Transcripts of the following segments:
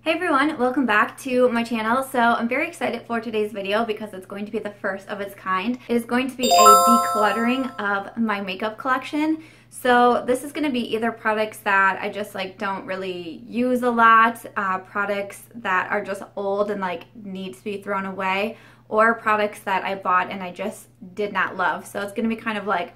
Hey everyone, welcome back to my channel. So I'm very excited for today's video because it's going to be the first of its kind. It is going to be a decluttering of my makeup collection. So this is going to be either products that I just don't really use a lot, products that are just old and need to be thrown away, or products that I bought and I just did not love. So it's going to be kind of like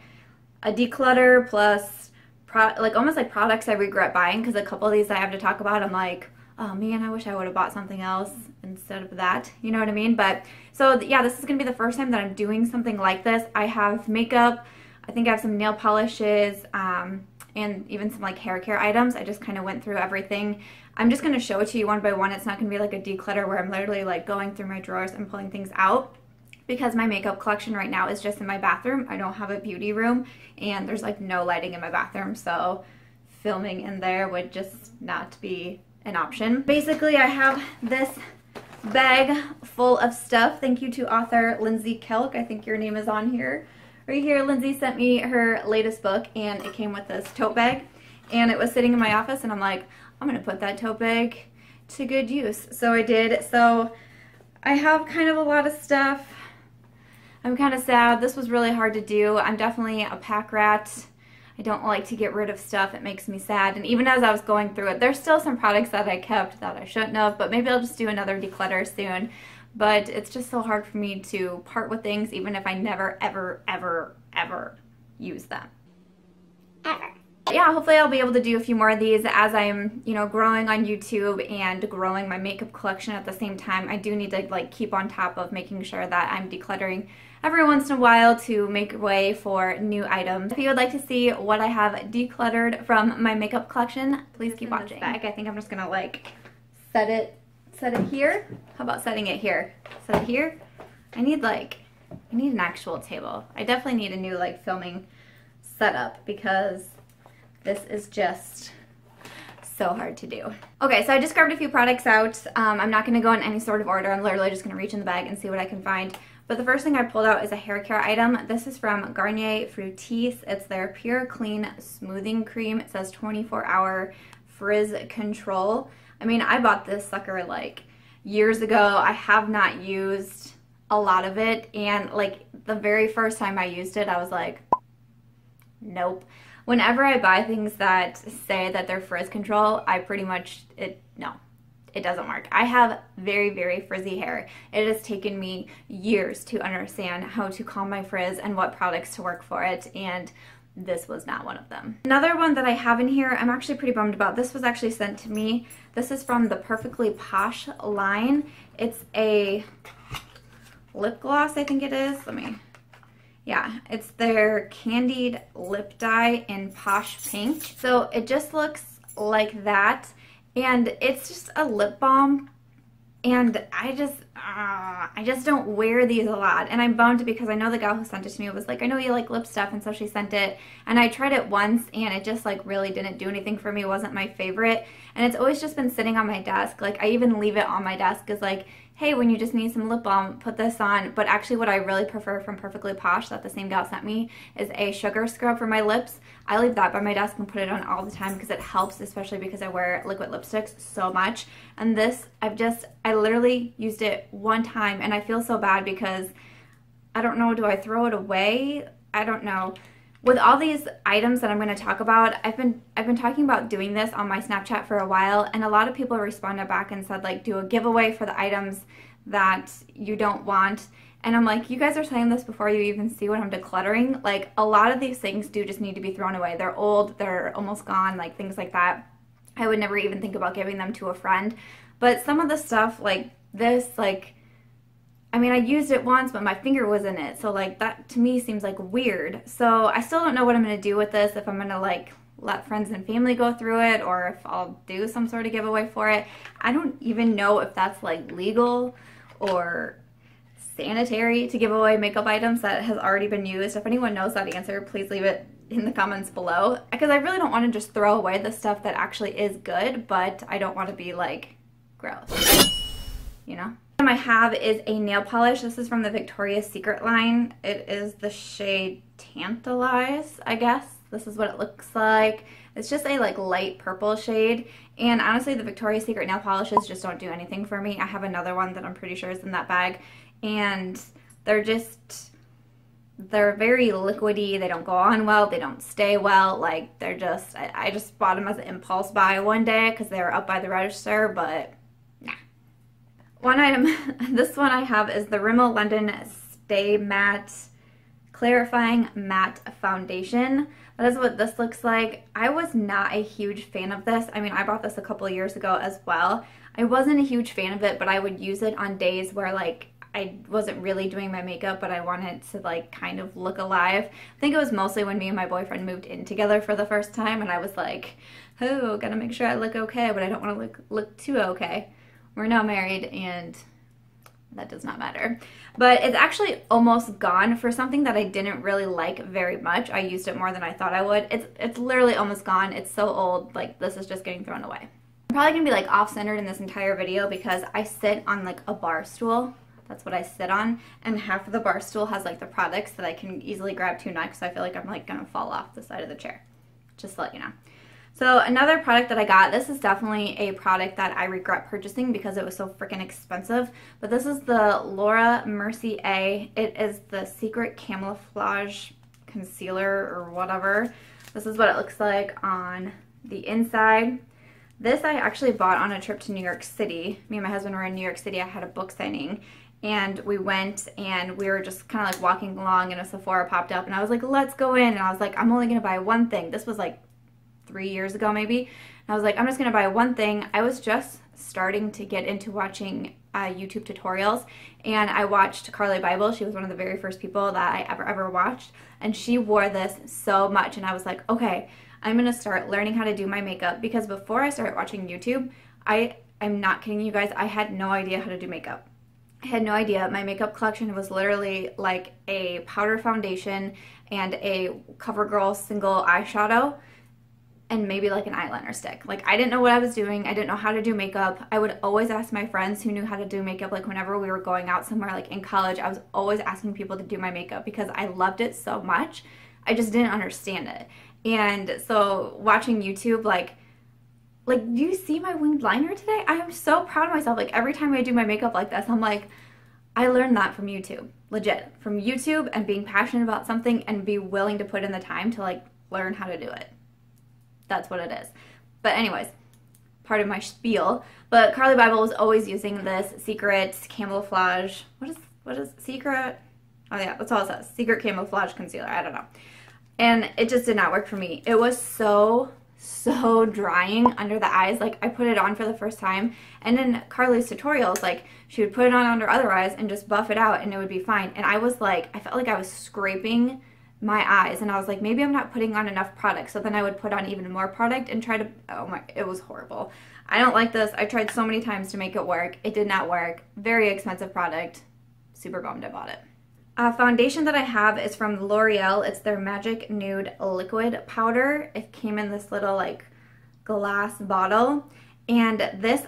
a declutter plus almost like products I regret buying, because a couple of these I have to talk about, I'm like, oh man, I wish I would have bought something else instead of that. You know what I mean? But so yeah, this is going to be the first time that I'm doing something like this. I have makeup, I think I have some nail polishes, and even some hair care items. I just kind of went through everything. I'm just going to show it to you one by one. It's not going to be like a declutter where I'm literally going through my drawers and pulling things out, because my makeup collection right now is just in my bathroom. I don't have a beauty room and there's no lighting in my bathroom, so filming in there would just not be an option. Basically, I have this bag full of stuff. Thank you to author Lindsay Kelk. I think your name is on here. Right here, Lindsay sent me her latest book and it came with this tote bag, and it was sitting in my office and I'm like, I'm gonna put that tote bag to good use. So I did. So I have kind of a lot of stuff. I'm kind of sad. This was really hard to do. I'm definitely a pack rat. I don't like to get rid of stuff. It makes me sad. And even as I was going through it, there's still some products that I kept that I shouldn't have, but maybe I'll just do another declutter soon. But it's just so hard for me to part with things even if I never, ever, ever, ever use them. Ever. Yeah, hopefully I'll be able to do a few more of these as I'm, growing on YouTube and growing my makeup collection at the same time. I do need to keep on top of making sure that I'm decluttering every once in a while to make way for new items. If you would like to see what I have decluttered from my makeup collection, please keep watching. I think I'm just gonna set it here. How about setting it here? Set it here. I need an actual table. I definitely need a new filming setup because this is just so hard to do. Okay, so I just grabbed a few products out. I'm not gonna go in any sort of order. I'm literally just gonna reach in the bag and see what I can find. But the first thing I pulled out is a hair care item. This is from Garnier Fructis. It's their Pure Clean Smoothing Cream. It says 24-hour frizz control. I mean, I bought this sucker years ago. I have not used a lot of it, and the very first time I used it, I was like, nope. Whenever I buy things that say that they're frizz control, I pretty much, no. It doesn't work. I have very, very frizzy hair. It has taken me years to understand how to calm my frizz and what products to work for it, and this was not one of them. Another one that I have in here, I'm actually pretty bummed about. This was actually sent to me. This is from the Perfectly Posh line. It's a lip gloss, I think it is. Yeah, it's their Candied lip dye in Posh Pink. So it just looks like that. And it's just a lip balm, and I just don't wear these a lot, and I'm bummed because I know the gal who sent it to me was like, I know you like lip stuff, and so she sent it, and I tried it once, and it just really didn't do anything for me. It wasn't my favorite, and it's always just been sitting on my desk. I even leave it on my desk as hey, when you just need some lip balm, put this on. But actually what I really prefer from Perfectly Posh that the same gal sent me is a sugar scrub for my lips. I leave that by my desk and put it on all the time because it helps, especially because I wear liquid lipsticks so much. And this, I literally used it one time, and I feel so bad because I don't know, do I throw it away? I don't know. With all these items that I'm going to talk about, I've been talking about doing this on my Snapchat for a while, and a lot of people responded back and said do a giveaway for the items that you don't want. And I'm like, you guys are saying this before you even see what I'm decluttering. A lot of these things do just need to be thrown away. They're old, they're almost gone, things like that. I would never even think about giving them to a friend. But some of the stuff this, I mean, I used it once, but my finger was in it. So, that to me seems, weird. So, I still don't know what I'm going to do with this, if I'm going to, let friends and family go through it, or if I'll do some sort of giveaway for it. I don't even know if that's, legal or sanitary to give away makeup items that has already been used. If anyone knows that answer, please leave it in the comments below. Because I really don't want to just throw away the stuff that actually is good, but I don't want to be, gross. You know? I have is a nail polish. This is from the Victoria's Secret line. It is the shade Tantalize, I guess. This is what it looks like. It's just a like light purple shade, and honestly the Victoria's Secret nail polishes just don't do anything for me. I have another one that I'm pretty sure is in that bag, and they're very liquidy. They don't go on well, they don't stay well, like they're just, I just bought them as an impulse buy one day because they were up by the register, but nah. One item, this one I have is the Rimmel London Stay Matte Clarifying Matte Foundation. That is what this looks like. I was not a huge fan of this. I mean, I bought this a couple of years ago as well. I wasn't a huge fan of it, but I would use it on days where like I wasn't really doing my makeup, but I wanted to like kind of look alive. I think it was mostly when me and my boyfriend moved in together for the first time, and I was like, oh, gotta make sure I look okay, but I don't want to look too okay. We're now married, and that does not matter. But it's actually almost gone for something that I didn't really like very much. I used it more than I thought I would. It's literally almost gone. It's so old, like this is just getting thrown away. I'm probably gonna be like off-centered in this entire video because I sit on like a bar stool. That's what I sit on, and half of the bar stool has like the products that I can easily grab to next, so I feel like I'm like gonna fall off the side of the chair, just to let you know. So another product that I got, this is definitely a product that I regret purchasing because it was so freaking expensive, but this is the Laura Mercier. It is the Secret Camouflage Concealer or whatever. This is what it looks like on the inside. This I actually bought on a trip to New York City. Me and my husband were in New York City. I had a book signing, and we went and we were just kind of like walking along, and a Sephora popped up, and I was like, let's go in. And I was like, I'm only gonna buy one thing. This was like 3 years ago maybe. And I was like, I'm just gonna buy one thing. I was just starting to get into watching YouTube tutorials, and I watched Carli Bybel. She was one of the very first people that I ever watched, and she wore this so much, and I was like, okay, I'm gonna start learning how to do my makeup, because before I started watching YouTube, I'm not kidding you guys, I had no idea how to do makeup. I had no idea. My makeup collection was literally like a powder foundation and a CoverGirl single eyeshadow and maybe like an eyeliner stick. Like I didn't know what I was doing. I didn't know how to do makeup. I would always ask my friends who knew how to do makeup, like whenever we were going out somewhere like in college, I was always asking people to do my makeup because I loved it so much. I just didn't understand it. And so watching YouTube, like do you see my winged liner today? I am so proud of myself. Like every time I do my makeup like this, I'm like, I learned that from YouTube, legit, from YouTube, and being passionate about something and be willing to put in the time to like learn how to do it. That's what it is. But anyways, part of my spiel. But Carli Bybel was always using this Secret Camouflage. What is Secret? Oh yeah, that's all it says. Secret Camouflage Concealer. I don't know. And it just did not work for me. It was so drying under the eyes. Like I put it on for the first time, and in Carli's tutorials, like she would put it on under other eyes and just buff it out and it would be fine. And I was like, I felt like I was scraping my eyes, and I was like, maybe I'm not putting on enough product. So then I would put on even more product and try to, oh my, it was horrible. I don't like this. I tried so many times to make it work. It did not work. Very expensive product. Super bummed I bought it. Foundation that I have is from L'Oreal. It's their Magic Nude Liquid Powder. It came in this little like glass bottle, and this,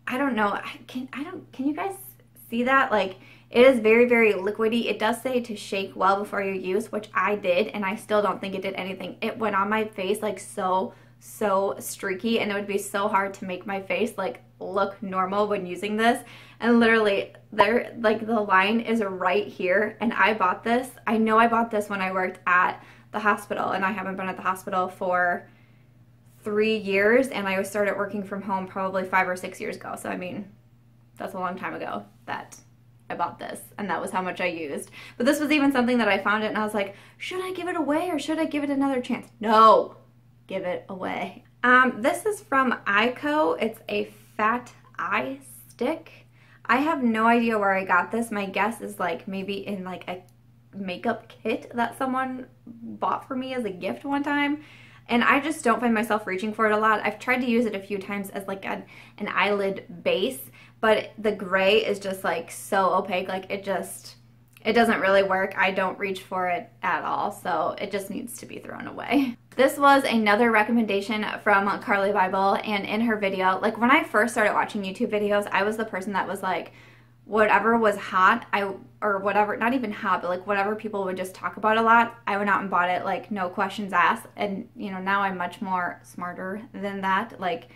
I don't know, can you guys see that? Like it is very liquidy. It does say to shake well before you use, which I did, and I still don't think it did anything. It went on my face like so streaky, and it would be so hard to make my face like look normal when using this. And literally there, like the line is right here, and I bought this. I know I bought this when I worked at the hospital, and I haven't been at the hospital for 3 years, and I started working from home probably 5 or 6 years ago. So I mean, that's a long time ago that I bought this, and that was how much I used. But this was even something that I found it and I was like, should I give it away or should I give it another chance? No, give it away. This is from Eyeko. It's a Fat Eye Stick. I have no idea where I got this. My guess is like maybe in like a makeup kit that someone bought for me as a gift one time. And I just don't find myself reaching for it a lot. I've tried to use it a few times as like an eyelid base, but the gray is just like so opaque. Like it doesn't really work. I don't reach for it at all, so it just needs to be thrown away. This was another recommendation from Carli Bybel, and in her video, like when I first started watching YouTube videos, I was the person that was like, whatever was hot, or whatever, not even hot, but like whatever people would just talk about a lot, I went out and bought it, like no questions asked. And you know, now I'm much more smarter than that. Like,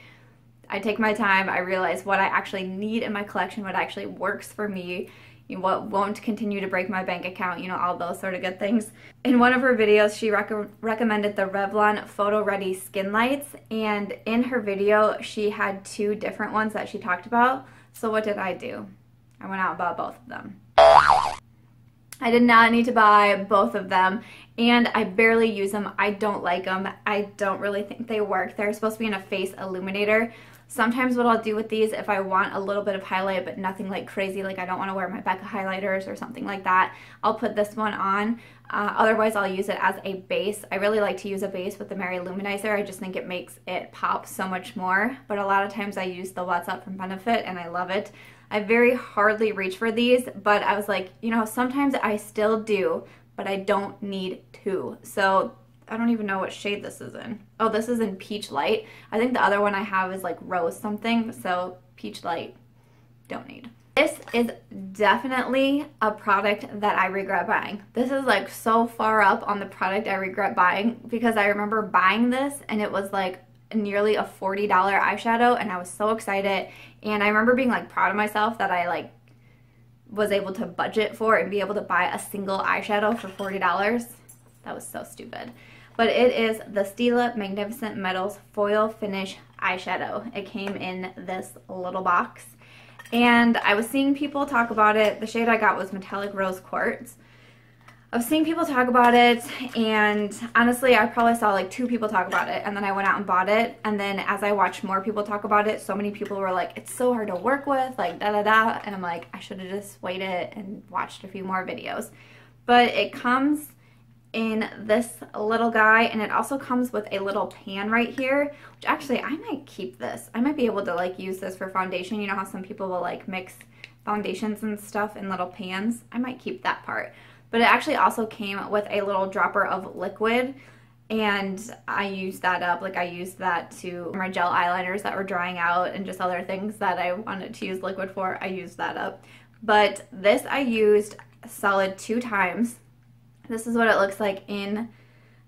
I take my time, I realize what I actually need in my collection, what actually works for me, you know, what won't continue to break my bank account, you know, all those sort of good things. In one of her videos, she recommended the Revlon Photo Ready Skin Lights, and in her video, she had 2 different ones that she talked about. So what did I do? I went out and bought both of them. I did not need to buy both of them, and I barely use them. I don't like them. I don't really think they work. They're supposed to be in a face illuminator. Sometimes what I'll do with these, if I want a little bit of highlight but nothing like crazy, like I don't want to wear my Becca highlighters or something like that, I'll put this one on. Otherwise, I'll use it as a base. I really like to use a base with the Merry Luminizer. I just think it makes it pop so much more. But a lot of times I use the What's Up from Benefit, and I love it. I very hardly reach for these, but I was like, you know, sometimes I still do, but I don't need to. So I don't even know what shade this is in. Oh, this is in Peach Light. I think the other one I have is like Rose something, so Peach Light, don't need. This is definitely a product that I regret buying. This is like so far up on the product I regret buying, because I remember buying this and it was like nearly a $40 eyeshadow, and I was so excited. And I remember being like proud of myself that I like was able to budget for and be able to buy a single eyeshadow for $40. That was so stupid. But it is the Stila Magnificent Metals Foil Finish Eyeshadow. It came in this little box. And I was seeing people talk about it. The shade I got was Metallic Rose Quartz. I was seeing people talk about it, and honestly, I probably saw like 2 people talk about it, and then I went out and bought it. And then as I watched more people talk about it, so many people were like, it's so hard to work with, like da-da-da. And I'm like, I should have just waited and watched a few more videos. But it comes in this little guy, and it also comes with a little pan right here, which actually I might keep this. I might be able to like use this for foundation. You know how some people will like mix foundations and stuff in little pans? I might keep that part. But it actually also came with a little dropper of liquid, and I used that up. Like I used that to my gel eyeliners that were drying out and just other things that I wanted to use liquid for. I used that up. But this I used a solid 2 times. This is what it looks like in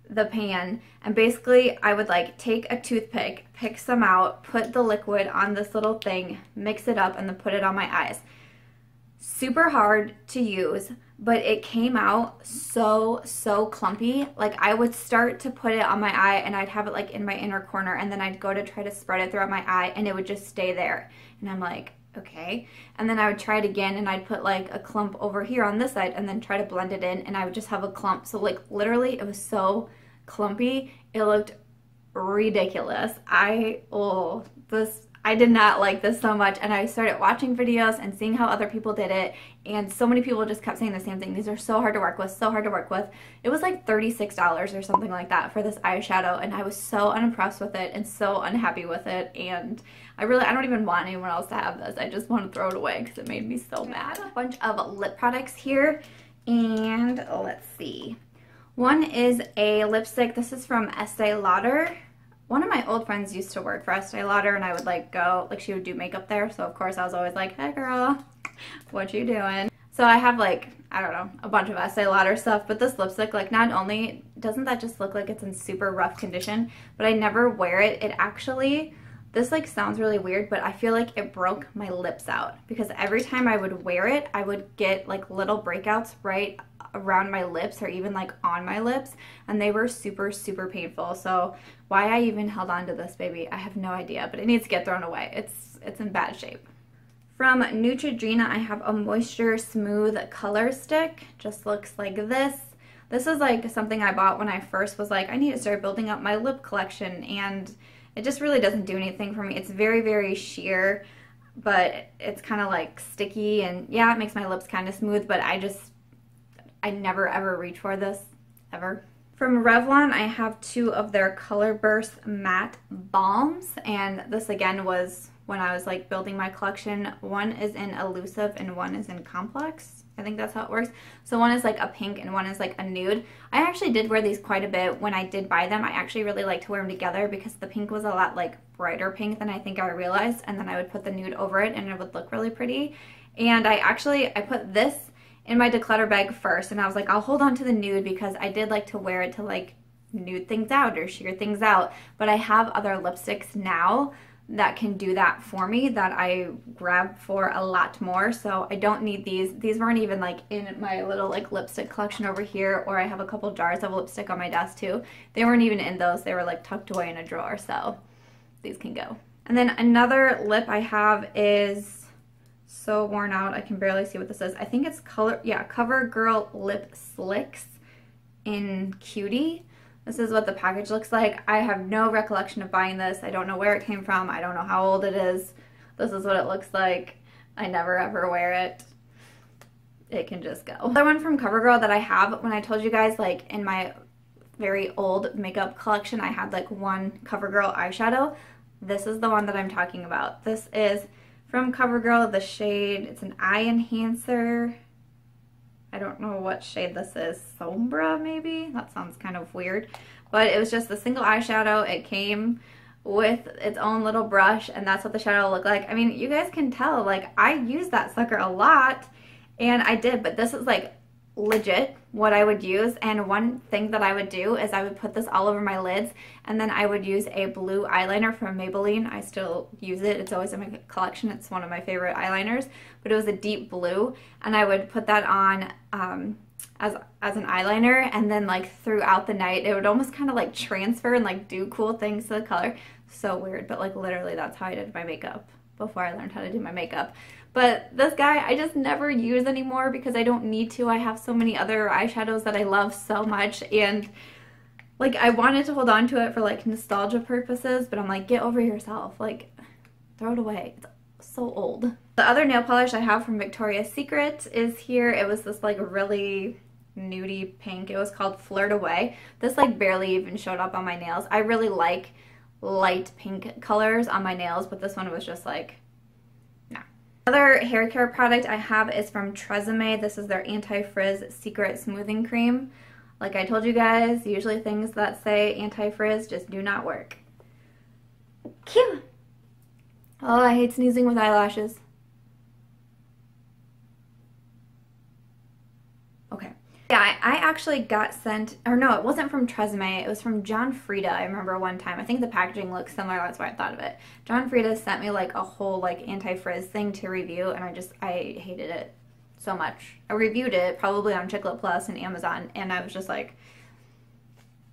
the pan. And basically I would like take a toothpick, pick some out, put the liquid on this little thing, mix it up, and then put it on my eyes. Super hard to use, but it came out so clumpy. Like I would start to put it on my eye and I'd have it like in my inner corner, and then I'd go to try to spread it throughout my eye and it would just stay there. And I'm like, okay. And then I would try it again and I'd put like a clump over here on this side and then try to blend it in, and I would just have a clump. So like literally it was so clumpy. It looked ridiculous. I did not like this so much, and I started watching videos and seeing how other people did it, and so many people just kept saying the same thing. These are so hard to work with, so hard to work with. It was like $36 or something like that for this eyeshadow, and I was so unimpressed with it and so unhappy with it, and I don't even want anyone else to have this. I just want to throw it away because it made me so mad. I have a bunch of lip products here, and let's see. One is a lipstick. This is from Estee Lauder. One of my old friends used to work for Estee Lauder, and I would like go, like she would do makeup there, so of course I was always like, hey girl, what you doing? So I have like, I don't know, a bunch of Estee Lauder stuff, but this lipstick, like not only doesn't that just look like it's in super rough condition, but I never wear it. It actually, this like sounds really weird, but I feel like it broke my lips out, because every time I would wear it, I would get like little breakouts right around my lips or even like on my lips, and they were super painful. So why I even held on to this baby, I have no idea, but it needs to get thrown away. It's in bad shape. From Neutrogena, I have a Moisture Smooth Color Stick. Just looks like this. This is like something I bought when I first was like, I need to start building up my lip collection, and it just really doesn't do anything for me. It's very sheer, but it's kind of like sticky, and yeah, it makes my lips kind of smooth, but I never ever reach for this, ever. From Revlon, I have 2 of their Colourburst matte balms, and this again was when I was like building my collection. One is in Elusive and one is in Complex. I think that's how it works. So one is like a pink and one is like a nude. I actually did wear these quite a bit when I did buy them. I actually really like to wear them together because the pink was a lot like brighter pink than I think I realized, and then I would put the nude over it and it would look really pretty. And I put this in my declutter bag first, and I was like, I'll hold on to the nude because I did like to wear it to like nude things out or sheer things out. But I have other lipsticks now that can do that for me that I grab for a lot more, so I don't need these. These weren't even like in my little like lipstick collection over here, or I have a couple jars of lipstick on my desk too. They weren't even in those. They were like tucked away in a drawer, so these can go. And then another lip I have is so worn out I can barely see what this is. I think it's CoverGirl Lip Slicks in Cutie. This is what the package looks like. I have no recollection of buying this. I don't know where it came from. I don't know how old it is. This is what it looks like. I never ever wear it. It can just go. Another one from CoverGirl that I have, when I told you guys like in my very old makeup collection I had like one CoverGirl eyeshadow. This is the one that I'm talking about. This is from CoverGirl, the shade, it's an eye enhancer. I don't know what shade this is. Sombra, maybe? That sounds kind of weird. But it was just a single eyeshadow. It came with its own little brush, and that's what the shadow looked like. I mean, you guys can tell, like, I use that sucker a lot, and I did, but this is, like, legit what I would use. And one thing that I would do is I would put this all over my lids, and then I would use a blue eyeliner from Maybelline. I still use it. It's always in my collection. It's one of my favorite eyeliners, but it was a deep blue, and I would put that on as an eyeliner, and then like throughout the night it would almost kind of like transfer and like do cool things to the color. So weird, but like literally that's how I did my makeup before I learned how to do my makeup. But this guy I just never use anymore because I don't need to. I have so many other eyeshadows that I love so much, and like I wanted to hold on to it for like nostalgia purposes, but I'm like, get over yourself, like throw it away. It's so old. The other nail polish I have from Victoria's Secret is here. It was this like really nudie pink. It was called Flirt Away. This like barely even showed up on my nails. I really like light pink colors on my nails, but this one was just like, nah. Another hair care product I have is from Tresemme. This is their Anti-Frizz Secret Smoothing Cream. Like I told you guys, usually things that say Anti-Frizz just do not work. Cute! Oh, I hate sneezing with eyelashes. Okay. Yeah, I actually got sent, or no, it wasn't from Tresemme, it was from John Frieda. I remember one time. I think the packaging looks similar, that's why I thought of it. John Frieda sent me like a whole like anti-frizz thing to review, and I hated it so much. I reviewed it probably on Chiclet Plus and Amazon, and I was just like,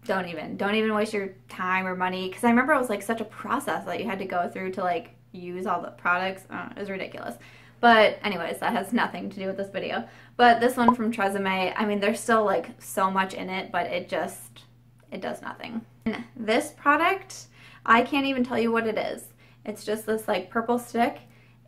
don't even waste your time or money, because I remember it was like such a process that you had to go through to like use all the products. It was ridiculous. But anyways, that has nothing to do with this video. But this one from Tresemme, I mean, there's still like so much in it, but it does nothing. And this product, I can't even tell you what it is. It's just this like purple stick.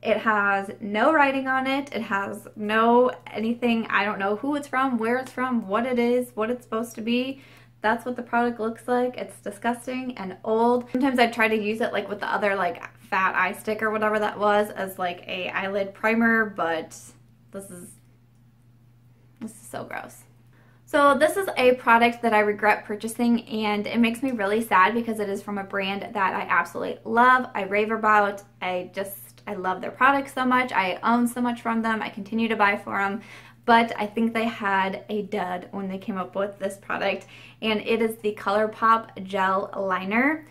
It has no writing on it. It has no anything. I don't know who it's from, where it's from, what it is, what it's supposed to be. That's what the product looks like. It's disgusting and old. Sometimes I try to use it like with the other like Fat Eye Stick or whatever that was as like a eyelid primer, but this is so gross. So this is a product that I regret purchasing, and it makes me really sad because it is from a brand that I absolutely love. I rave about. I love their products so much. I own so much from them. I continue to buy for them. But I think they had a dud when they came up with this product, and it is the Colourpop Gel Liner.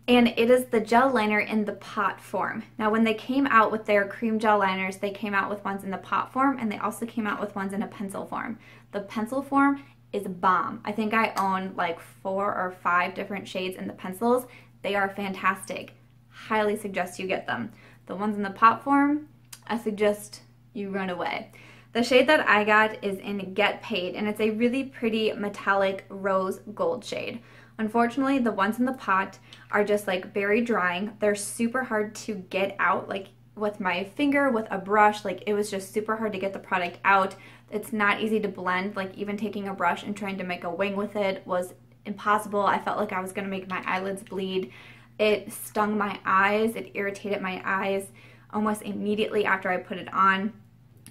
And it is the gel liner in the pot form. Now when they came out with their cream gel liners, they came out with ones in the pot form, and they also came out with ones in a pencil form. The pencil form is bomb. I think I own like 4 or 5 different shades in the pencils. They are fantastic. Highly suggest you get them. The ones in the pot form, I suggest you run away. The shade that I got is in Get Paid, and it's a really pretty metallic rose gold shade. Unfortunately, the ones in the pot are just like very drying. They're super hard to get out, like with my finger, with a brush. Like it was just super hard to get the product out. It's not easy to blend. Like even taking a brush and trying to make a wing with it was impossible. I felt like I was gonna make my eyelids bleed. It stung my eyes. It irritated my eyes almost immediately after I put it on.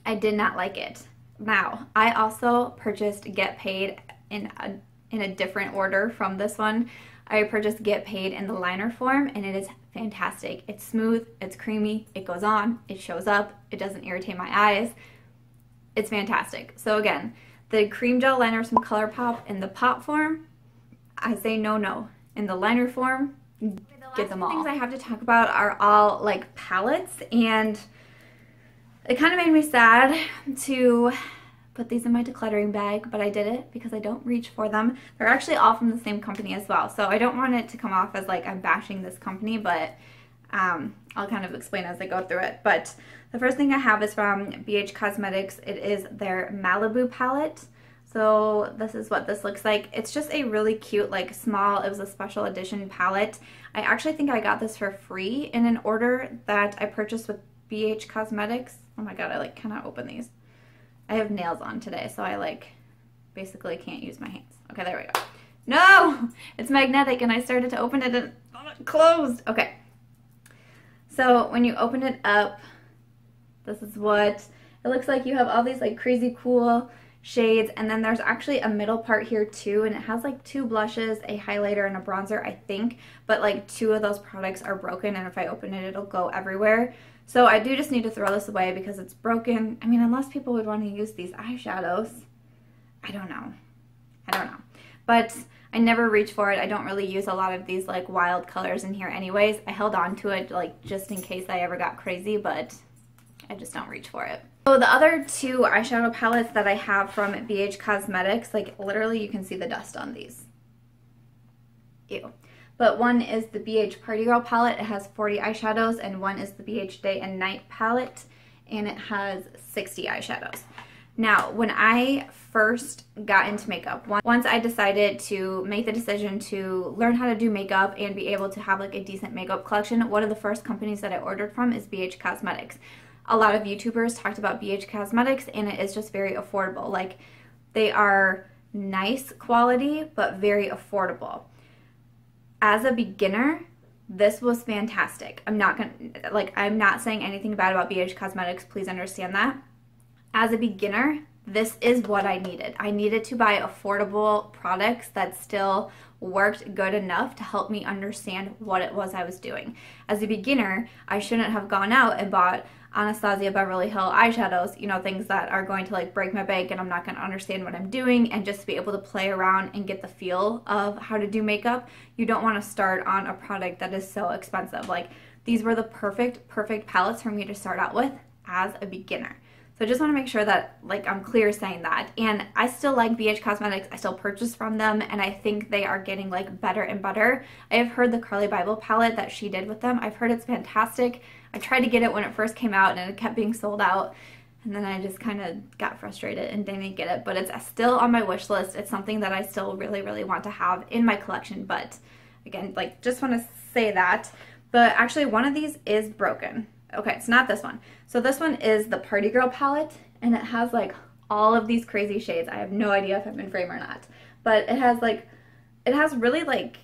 I did not like it. Now, I also purchased Get Paid in a different order from this one. I purchased Get Paid in the liner form, and it is fantastic. It's smooth, it's creamy, it goes on, it shows up, it doesn't irritate my eyes. It's fantastic. So again, the cream gel liners from Colourpop in the pot form, I say no. In the liner form, get them all. The things I have to talk about are all like palettes, and it kind of made me sad to put these in my decluttering bag, but I did it because I don't reach for them. They're actually all from the same company as well, so I don't want it to come off as like I'm bashing this company, but I'll kind of explain as I go through it. But the first thing I have is from BH Cosmetics. It is their Malibu palette. So this is what this looks like. It's just a really cute, like small, it was a special edition palette. I actually think I got this for free in an order that I purchased with BH Cosmetics. Oh my god, I like cannot open these. I have nails on today, so I like basically can't use my hands. Okay, there we go. No! It's magnetic, and I started to open it and it closed. Okay. So when you open it up, this is what it looks like. You have all these like crazy cool shades, and then there's actually a middle part here too, and it has like 2 blushes, a highlighter, and a bronzer, I think, but like 2 of those products are broken, and if I open it, it'll go everywhere. So I do just need to throw this away because it's broken. I mean, unless people would want to use these eyeshadows. I don't know. But I never reach for it. I don't really use a lot of these like wild colors in here anyways. I held on to it like just in case I ever got crazy, but I just don't reach for it. So the other 2 eyeshadow palettes that I have from BH Cosmetics, like literally you can see the dust on these. Ew. But one is the BH Party Girl palette. It has 40 eyeshadows, and one is the BH Day and Night palette, and it has 60 eyeshadows. Now, when I first got into makeup, once I decided to make the decision to learn how to do makeup and be able to have like a decent makeup collection, one of the first companies that I ordered from is BH Cosmetics. A lot of YouTubers talked about BH Cosmetics, and it is just very affordable. Like, they are nice quality, but very affordable. As a beginner, this was fantastic. I'm not saying anything bad about BH Cosmetics, please understand that. As a beginner, this is what I needed. I needed to buy affordable products that still worked good enough to help me understand what it was I was doing. As a beginner, I shouldn't have gone out and bought Anastasia Beverly Hills eyeshadows, you know, things that are going to like break my bank and I'm not going to understand what I'm doing, and just to be able to play around and get the feel of how to do makeup. You don't want to start on a product that is so expensive. Like, these were the perfect palettes for me to start out with as a beginner. So I just want to make sure that like I'm clear saying that. And I still like BH Cosmetics. I still purchase from them, and I think they are getting like better and better. I have heard the Carli Bybel palette that she did with them, I've heard it's fantastic. I tried to get it when it first came out, and it kept being sold out. And then I just kind of got frustrated and didn't get it. But it's still on my wish list. It's something that I still really want to have in my collection. But again, like, just want to say that. But actually, one of these is broken. Okay, it's not this one. So this one is the Party Girl palette, and it has like all of these crazy shades. I have no idea if I'm in frame or not. But it has really like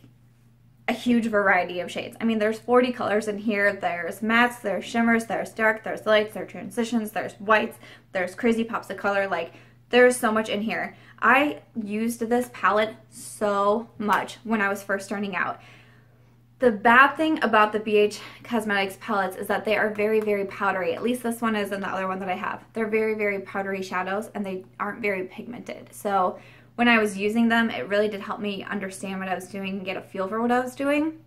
a huge variety of shades. I mean, there's 40 colors in here. There's mattes, there's shimmers, there's dark, there's lights, there's transitions, there's whites, there's crazy pops of color. Like, there's so much in here. I used this palette so much when I was first starting out. The bad thing about the BH Cosmetics palettes is that they are very powdery. At least this one is, and the other one that I have. They're very powdery shadows, and they aren't very pigmented. So when I was using them, it really did help me understand what I was doing and get a feel for what I was doing.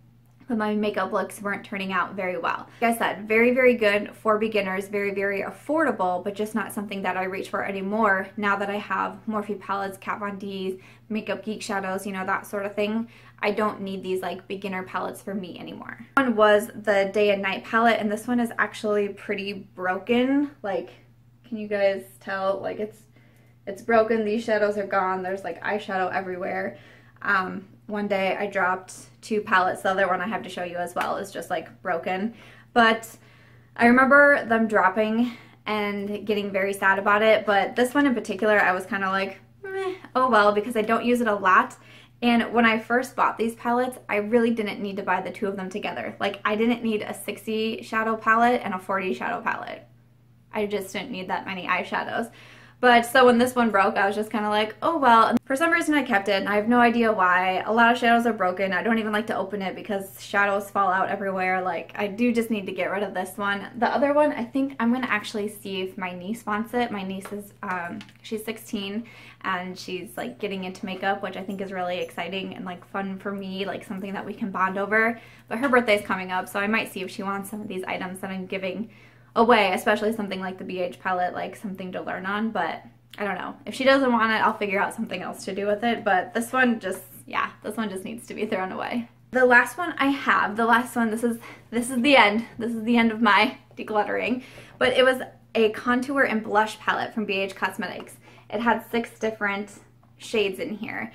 But my makeup looks weren't turning out very well. Like I said, very good for beginners, very affordable, but just not something that I reach for anymore now that I have Morphe palettes, Kat Von D's, Makeup Geek shadows, you know, that sort of thing. I don't need these like beginner palettes for me anymore. One was the Day and Night palette, and this one is actually pretty broken. Like, can you guys tell? Like, it's broken. These shadows are gone. There's like eyeshadow everywhere. One day I dropped 2 palettes. The other one I have to show you as well is just like broken. But I remember them dropping and getting very sad about it. But this one in particular, I was kind of like, oh well, because I don't use it a lot. And when I first bought these palettes, I really didn't need to buy the 2 of them together. Like, I didn't need a 60 shadow palette and a 40 shadow palette. I just didn't need that many eyeshadows. But so when this one broke, I was just kind of like, oh well. And for some reason I kept it, and I have no idea why. A lot of shadows are broken. I don't even like to open it because shadows fall out everywhere. Like, I do just need to get rid of this one. The other one, I think I'm going to actually see if my niece wants it. My niece is, she's 16, and she's like getting into makeup, which I think is really exciting and like fun for me, like something that we can bond over. But her birthday's coming up, so I might see if she wants some of these items that I'm giving away, especially something like the BH palette, like something to learn on. But I don't know. If she doesn't want it, I'll figure out something else to do with it. But this one just, yeah, this one just needs to be thrown away. The last one I have, the last one, this is the end. This is the end of my decluttering. But it was a contour and blush palette from BH Cosmetics. It had 6 different shades in here.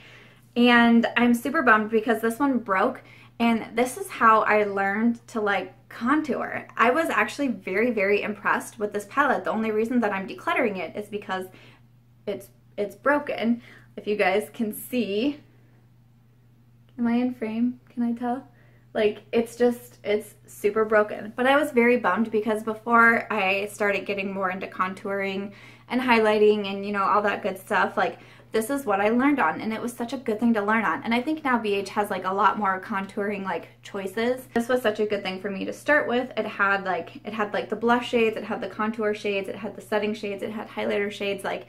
And I'm super bummed because this one broke, and this is how I learned to like contour. I was actually very, very impressed with this palette. The only reason that I'm decluttering it is because it's broken. If you guys can see, am I in frame? Can I tell? Like, it's super broken. But I was very bummed because before I started getting more into contouring and highlighting and, you know, all that good stuff, like, this is what I learned on, and it was such a good thing to learn on. And I think now BH has like a lot more contouring like choices. This was such a good thing for me to start with. It had like the blush shades, it had the contour shades, it had the setting shades, it had highlighter shades. Like,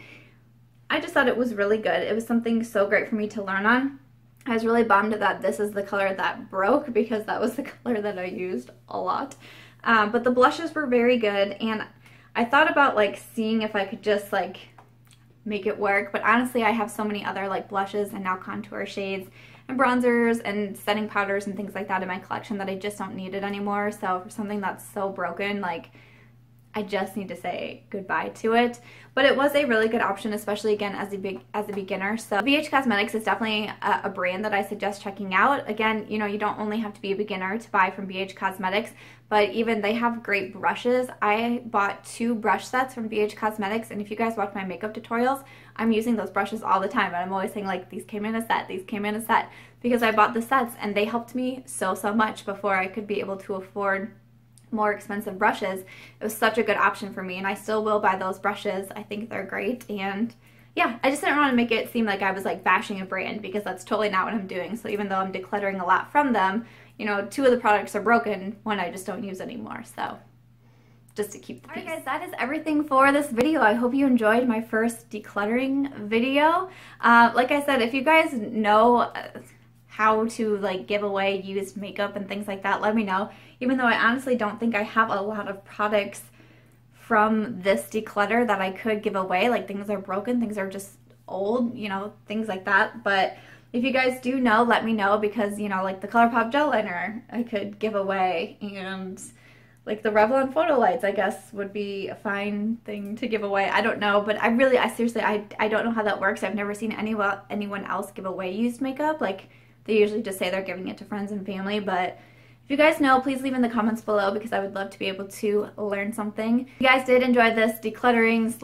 I just thought it was really good. It was something so great for me to learn on. I was really bummed that this is the color that broke because that was the color that I used a lot. But the blushes were very good, and I thought about like seeing if I could just like make it work, but honestly I have so many other like blushes and now contour shades and bronzers and setting powders and things like that in my collection that I just don't need it anymore. So for something that's so broken, like, I just need to say goodbye to it. But it was a really good option, especially again as a beginner. So BH Cosmetics is definitely a brand that I suggest checking out. Again, you know, you don't only have to be a beginner to buy from BH Cosmetics, but even they have great brushes. I bought 2 brush sets from BH Cosmetics, and if you guys watch my makeup tutorials, I'm using those brushes all the time, and I'm always saying like, these came in a set, these came in a set, because I bought the sets and they helped me so much before I could be able to afford more expensive brushes. It was such a good option for me, and I still will buy those brushes. I think they're great. And yeah, I just didn't want to make it seem like I was like bashing a brand, because that's totally not what I'm doing. So even though I'm decluttering a lot from them, you know, 2 of the products are broken, one I just don't use anymore. So just to keep the peace. Alright guys, that is everything for this video. I hope you enjoyed my first decluttering video. Like I said, if you guys know how to like give away used makeup and things like that, let me know. Even though I honestly don't think I have a lot of products from this declutter that I could give away. Like, things are broken, things are just old, you know, things like that. But if you guys do know, let me know, because, you know, like the Colourpop gel liner I could give away, and like the Revlon photo lights I guess would be a fine thing to give away. I don't know, but I seriously, I don't know how that works. I've never seen anyone else give away used makeup. Like, they usually just say they're giving it to friends and family. But if you guys know, please leave in the comments below, because I would love to be able to learn something. If you guys did enjoy this decluttering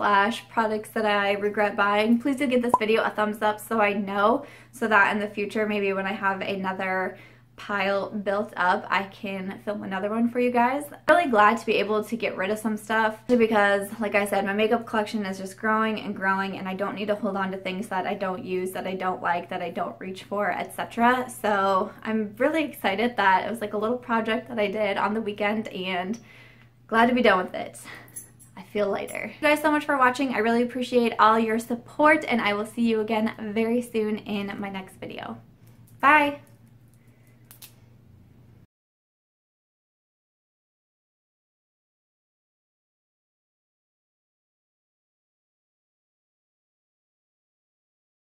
/ products that I regret buying, please do give this video a thumbs up so I know, so that in the future, maybe when I have another pile built up, I can film another one for you guys. I'm really glad to be able to get rid of some stuff, because like I said, my makeup collection is just growing and growing, and I don't need to hold on to things that I don't use, that I don't like, that I don't reach for, etc. So I'm really excited that it was like a little project that I did on the weekend, and glad to be done with it. I feel lighter. Thank you guys so much for watching. I really appreciate all your support, and I will see you again very soon in my next video. Bye!